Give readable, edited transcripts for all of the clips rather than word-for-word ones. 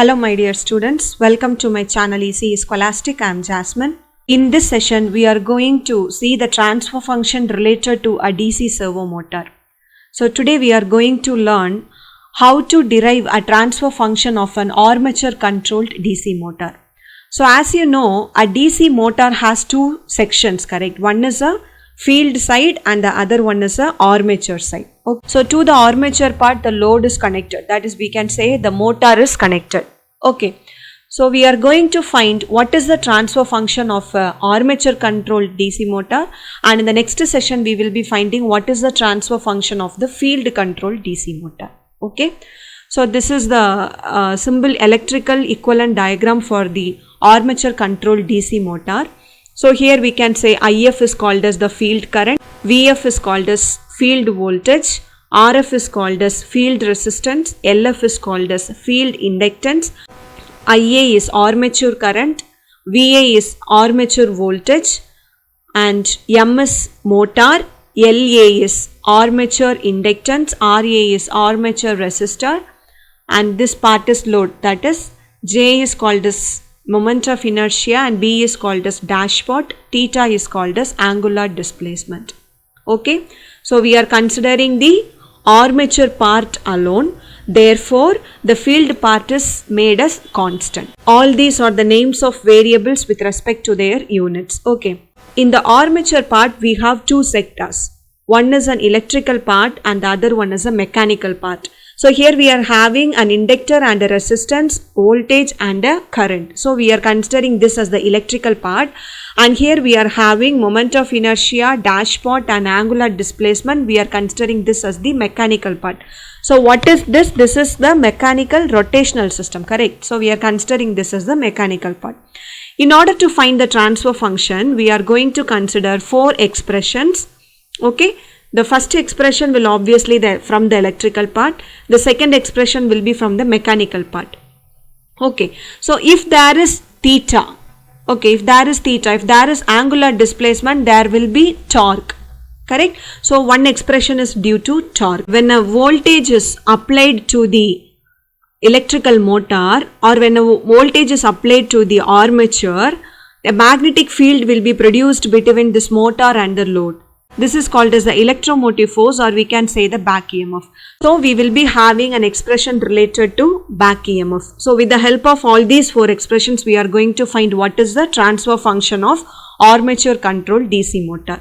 Hello my dear students, welcome to my channel ECE Scholastic. I am Jasmine. In this session we are going to see the transfer function related to a DC servo motor. So today we are going to learn how to derive a transfer function of an armature controlled DC motor. So as you know, a DC motor has two sections, correct? One is a field side and the other one is a armature side. Okay. So to the armature part the load is connected, that is we can say the motor is connected. Okay. So we are going to find what is the transfer function of a armature controlled DC motor, and in the next session we will be finding what is the transfer function of the field controlled DC motor. Okay. So this is the simple electrical equivalent diagram for the armature controlled DC motor. So here we can say IF is called as the field current, VF is called as field voltage, RF is called as field resistance, LF is called as field inductance, IA is armature current, VA is armature voltage, and M is motor, LA is armature inductance, RA is armature resistor, and this part is load, that is J is called as moment of inertia and B is called as dashpot, theta is called as angular displacement. Okay, so we are considering the armature part alone, therefore the field part is made as constant. All these are the names of variables with respect to their units. Okay, in the armature part we have two sectors, one is an electrical part and the other one is a mechanical part. So here we are having an inductor and a resistance, voltage and a current. So we are considering this as the electrical part, and here we are having moment of inertia, dashpot and angular displacement. We are considering this as the mechanical part. So what is this? This is the mechanical rotational system, correct? So we are considering this as the mechanical part. In order to find the transfer function, we are going to consider four expressions. Okay. The first expression will obviously from the electrical part. The second expression will be from the mechanical part. Okay. So if there is theta, okay, if there is angular displacement, there will be torque. Correct? So one expression is due to torque. When a voltage is applied to the electrical motor or when a voltage is applied to the armature, a magnetic field will be produced between this motor and the load. This is called as the electromotive force, or we can say the back EMF. So we will be having an expression related to back EMF. So with the help of all these four expressions, we are going to find what is the transfer function of armature controlled DC motor.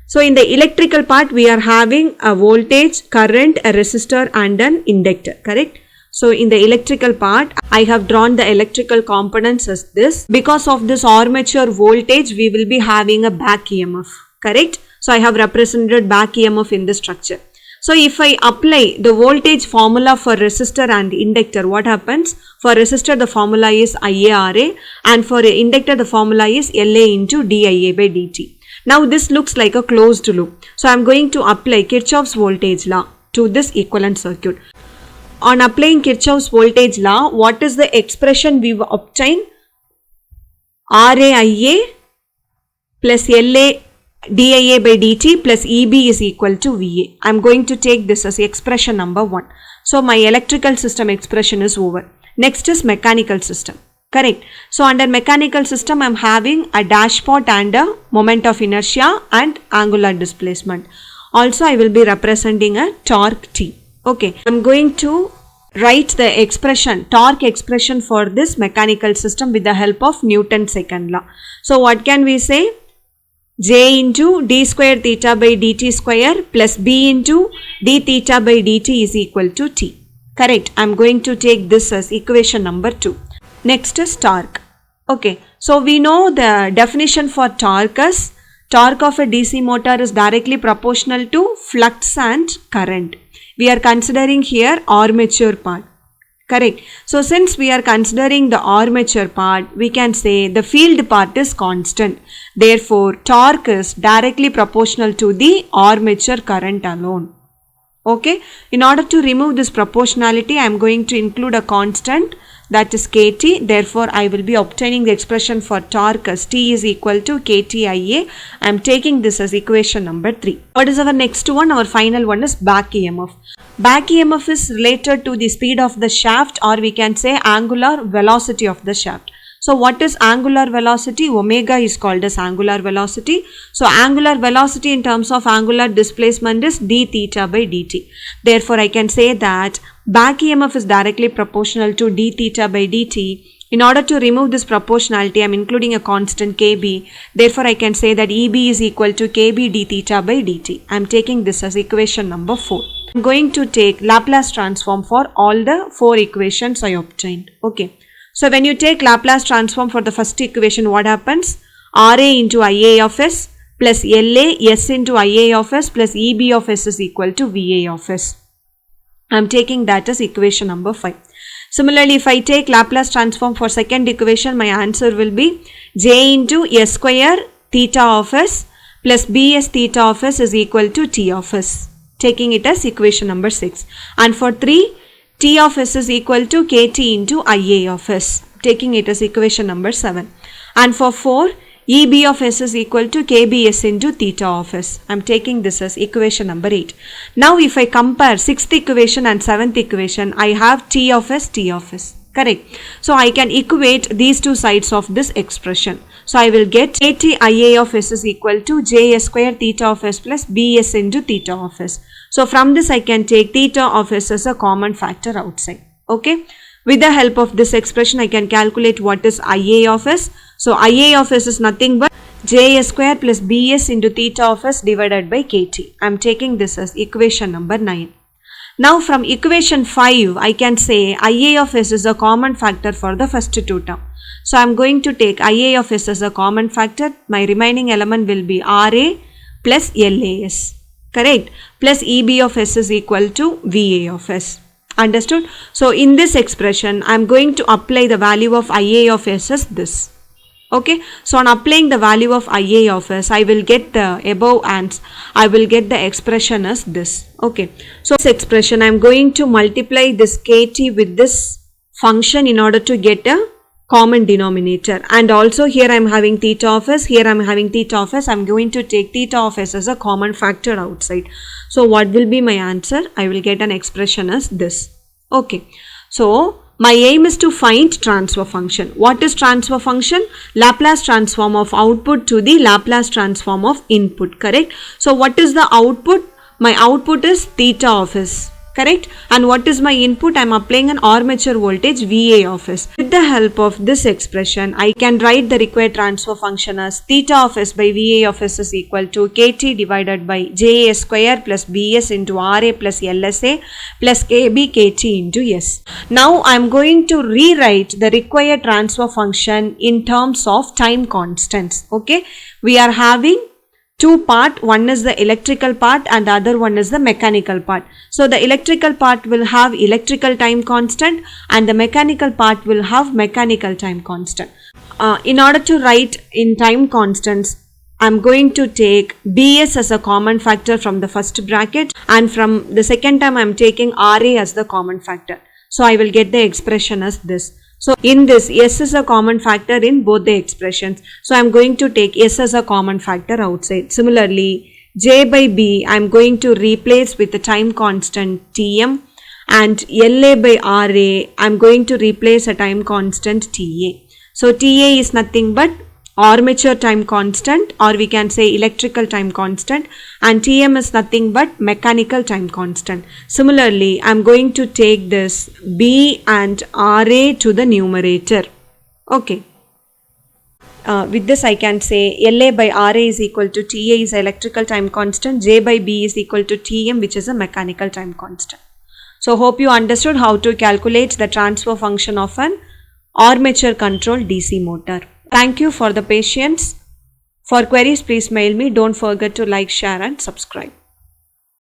So in the electrical part, we are having a voltage, current, a resistor and an inductor, correct? So in the electrical part, I have drawn the electrical components as this. Because of this armature voltage, we will be having a back EMF, correct? So I have represented back EMF in this structure. So if I apply the voltage formula for resistor and inductor, what happens? For resistor the formula is IaRa and for inductor the formula is La into dIa by dt. Now this looks like a closed loop. So I am going to apply Kirchhoff's voltage law to this equivalent circuit. On applying Kirchhoff's voltage law, what is the expression we will obtain? RaIa plus La dIa by dt plus Eb is equal to Va. I am going to take this as expression number 1. So my electrical system expression is over. Next is mechanical system. Correct. So under mechanical system I am having a dashpot and a moment of inertia and angular displacement. Also I will be representing a torque T. Okay. I am going to write the expression, torque expression for this mechanical system with the help of Newton's second law. So what can we say? J into d square theta by dt square plus B into d theta by dt is equal to T. Correct. I am going to take this as equation number 2. Next is torque. Okay. So we know the definition for torque as torque of a DC motor is directly proportional to flux and current. We are considering here armature part. Correct. So since we are considering the armature part, we can say the field part is constant. Therefore, torque is directly proportional to the armature current alone. Okay, in order to remove this proportionality, I am going to include a constant, that is Kt. Therefore, I will be obtaining the expression for torque as T is equal to Ktia. I am taking this as equation number 3. What is our next one? Our final one is back EMF. Back EMF is related to the speed of the shaft, or we can say angular velocity of the shaft. So what is angular velocity? Omega is called as angular velocity. So angular velocity in terms of angular displacement is d theta by dt. Therefore, I can say that back EMF is directly proportional to d theta by dt. In order to remove this proportionality, I am including a constant kb. Therefore, I can say that Eb is equal to kb d theta by dt. I am taking this as equation number 4. I am going to take Laplace transform for all the 4 equations I obtained. Okay. So when you take Laplace transform for the first equation, what happens? Ra into Ia of s plus La s into Ia of s plus Eb of s is equal to Va of s. I am taking that as equation number 5. Similarly, if I take Laplace transform for second equation, my answer will be j into s square theta of s plus bs theta of s is equal to t of s. Taking it as equation number 6. And for 3, T of s is equal to Kt into Ia of s, taking it as equation number 7. And for 4, Eb of s is equal to Kbs into theta of s. I am taking this as equation number 8. Now if I compare 6th equation and 7th equation, I have T of s, T of s. Correct. So I can equate these two sides of this expression. So I will get Kt Ia of s is equal to Js square theta of s plus Bs into theta of s. So from this I can take theta of s as a common factor outside. Okay. With the help of this expression I can calculate what is Ia of s. So Ia of s is nothing but Js square plus Bs into theta of s divided by Kt. I am taking this as equation number 9. Now from equation 5 I can say Ia of s is a common factor for the first two terms. So I am going to take Ia of s as a common factor. My remaining element will be Ra plus Las. Correct? Plus Eb of s is equal to Va of s. Understood? So in this expression I am going to apply the value of Ia of s as this. Okay, so on applying the value of Ia of s, I will get the above and I will get the expression as this. Okay, so this expression I am going to multiply this Kt with this function in order to get a common denominator, and also here I am having theta of s, here I am having theta of s. I am going to take theta of s as a common factor outside. So what will be my answer? I will get an expression as this. Okay, so my aim is to find transfer function. What is transfer function? Laplace transform of output to the Laplace transform of input. Correct? So what is the output? My output is theta of s. Correct? And what is my input? I am applying an armature voltage Va of s. With the help of this expression, I can write the required transfer function as theta of s by Va of s is equal to Kt divided by Js square plus Bs into Ra plus Lsa plus Kb Kt into s. Now I am going to rewrite the required transfer function in terms of time constants. Okay? We are having two parts, one is the electrical part and the other one is the mechanical part. So the electrical part will have electrical time constant and the mechanical part will have mechanical time constant. In order to write in time constants, I am going to take Bs as a common factor from the first bracket, and from the second term I am taking Ra as the common factor. So I will get the expression as this. So in this, S is a common factor in both the expressions. So I am going to take S as a common factor outside. Similarly, J by B I am going to replace with the time constant Tm, and La by Ra I am going to replace a time constant Ta. So Ta is nothing but armature time constant, or we can say electrical time constant, and Tm is nothing but mechanical time constant. Similarly, I am going to take this B and Ra to the numerator. Okay. With this I can say La by Ra is equal to Ta is electrical time constant, J by B is equal to Tm, which is a mechanical time constant. So hope you understood how to calculate the transfer function of an armature controlled DC motor. Thank you for the patience. For queries, please mail me. Don't forget to like, share and subscribe.